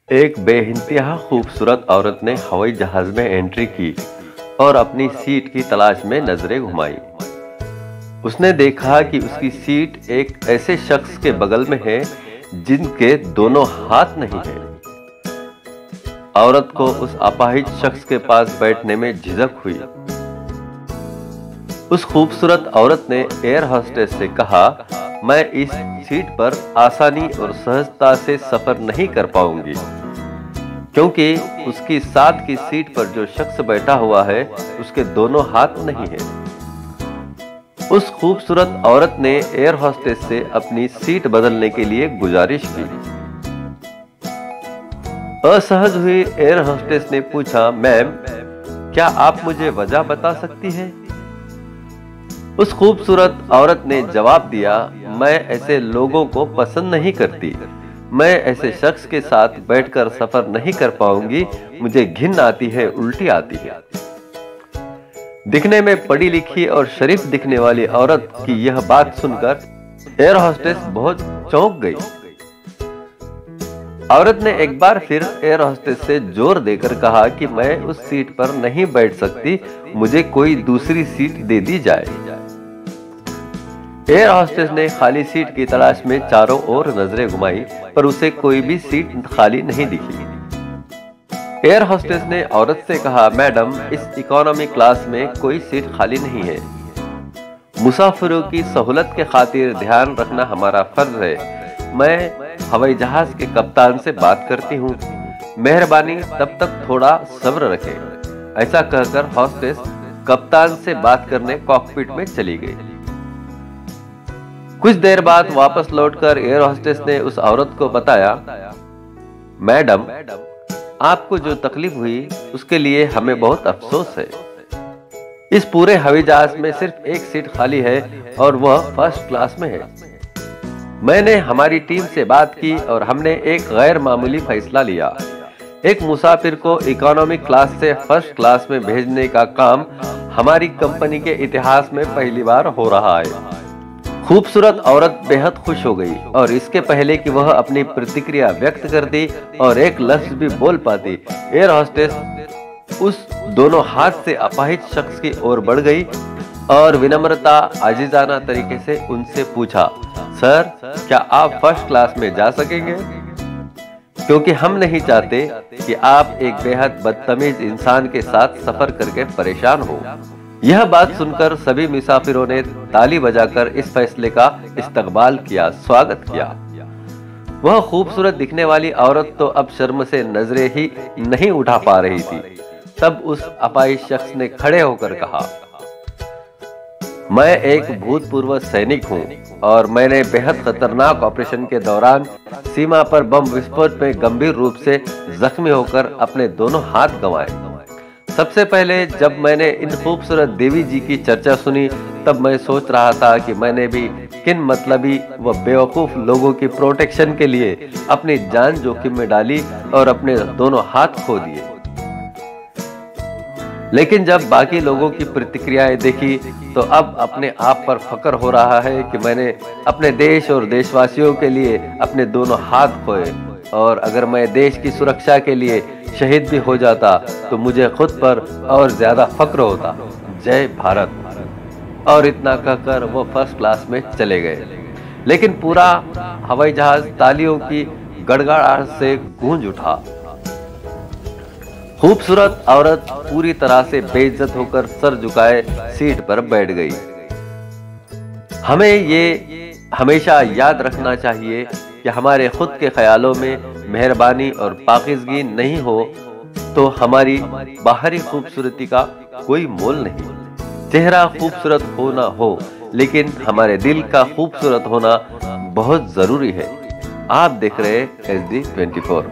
एक बेइंतहा खूबसूरत औरत ने हवाई जहाज में एंट्री की और अपनी सीट की तलाश में नजरें घुमाई। उसने देखा कि उसकी सीट एक ऐसे शख्स के बगल में है जिनके दोनों हाथ नहीं हैं। औरत को उस अपाहिज शख्स के पास बैठने में झिझक हुई। उस खूबसूरत औरत ने एयर होस्टेस से कहा, मैं इस सीट पर आसानी और सहजता से सफर नहीं कर पाऊंगी, क्योंकि उसकी साथ की सीट पर जो शख्स बैठा हुआ है उसके दोनों हाथ नहीं हैं। उस खूबसूरत औरत ने एयर होस्टेस से अपनी सीट बदलने के लिए गुजारिश की। असहज हुई एयर होस्टेस ने पूछा, मैम, क्या आप मुझे वजह बता सकती हैं? उस खूबसूरत औरत ने जवाब दिया, मैं ऐसे लोगों को पसंद नहीं करती। मैं ऐसे शख्स के साथ बैठकर सफर नहीं कर पाऊंगी। मुझे घिन आती है, उल्टी आती है। दिखने में पढ़ी लिखी और शरीफ दिखने वाली औरत की यह बात सुनकर एयर होस्टेस बहुत चौंक गई। औरत ने एक बार फिर एयर होस्टेस से जोर देकर कहा कि मैं उस सीट पर नहीं बैठ सकती, मुझे कोई दूसरी सीट दे दी जाए। एयर होस्टेस ने खाली सीट की तलाश में चारों ओर नजरें घुमाई, पर उसे कोई भी सीट खाली नहीं दिखी। एयर होस्टेस ने औरत से कहा, मैडम, इस इकोनॉमी क्लास में कोई सीट खाली नहीं है। मुसाफिरों की सहूलत के खातिर ध्यान रखना हमारा फर्ज है। मैं हवाई जहाज के कप्तान से बात करती हूँ, मेहरबानी तब तक थोड़ा सब्र रखें। ऐसा कहकर हॉस्टेस कप्तान से बात करने कॉकपिट में चली गई। कुछ देर बाद वापस लौटकर एयर होस्टेस ने उस औरत को बताया, मैडम, आपको जो तकलीफ हुई उसके लिए हमें बहुत अफसोस है। इस पूरे हवाई जहाज में सिर्फ एक सीट खाली है और वह फर्स्ट क्लास में है। मैंने हमारी टीम से बात की और हमने एक गैर मामूली फैसला लिया। एक मुसाफिर को इकोनॉमी क्लास से फर्स्ट क्लास में भेजने का काम हमारी कंपनी के इतिहास में पहली बार हो रहा है। खूबसूरत औरत बेहद खुश हो गई और इसके पहले कि वह अपनी प्रतिक्रिया व्यक्त कर दी और एक लफ्ज भी बोल पाती, एयर होस्टेस उस दोनों हाथ से अपाहिज शख्स की ओर बढ़ गई और विनम्रता आजिजाना तरीके से उनसे पूछा, सर, क्या आप फर्स्ट क्लास में जा सकेंगे? क्योंकि हम नहीं चाहते कि आप एक बेहद बदतमीज इंसान के साथ सफर करके परेशान हो। यह बात सुनकर सभी मुसाफिरों ने ताली बजाकर इस फैसले का इस्तकबाल किया, स्वागत किया। वह खूबसूरत दिखने वाली औरत तो अब शर्म से नजरें ही नहीं उठा पा रही थी। तब उस अपाहिज शख्स ने खड़े होकर कहा, मैं एक भूतपूर्व सैनिक हूं और मैंने बेहद खतरनाक ऑपरेशन के दौरान सीमा पर बम विस्फोट में गंभीर रूप से जख्मी होकर अपने दोनों हाथ गंवाए। सबसे पहले जब मैंने इन खूबसूरत देवी जी की चर्चा सुनी, तब मैं सोच रहा था कि मैंने भी किन मतलबी व बेवकूफ लोगों की प्रोटेक्शन के लिए अपनी जान जोखिम में डाली और अपने दोनों हाथ खो दिए। लेकिन जब बाकी लोगों की प्रतिक्रियाएं देखी तो अब अपने आप पर फक्र हो रहा है कि मैंने अपने देश और देशवासियों के लिए अपने दोनों हाथ खोए, और अगर मैं देश की सुरक्षा के लिए शहीद भी हो जाता तो मुझे खुद पर और ज्यादा फक्र होता। जय भारत। और इतना कहकर वो फर्स्ट क्लास में चले गए। लेकिन पूरा हवाई जहाज तालियों की गड़गड़ाहट से गूंज उठा। खूबसूरत औरत पूरी तरह से बेइज्जत होकर सर झुकाए सीट पर बैठ गई। हमें ये हमेशा याद रखना चाहिए कि हमारे खुद के ख्यालों में मेहरबानी और पाकीज़गी नहीं हो तो हमारी बाहरी खूबसूरती का कोई मोल नहीं। चेहरा खूबसूरत हो ना हो, लेकिन हमारे दिल का खूबसूरत होना बहुत जरूरी है। आप देख रहे हैं SD24।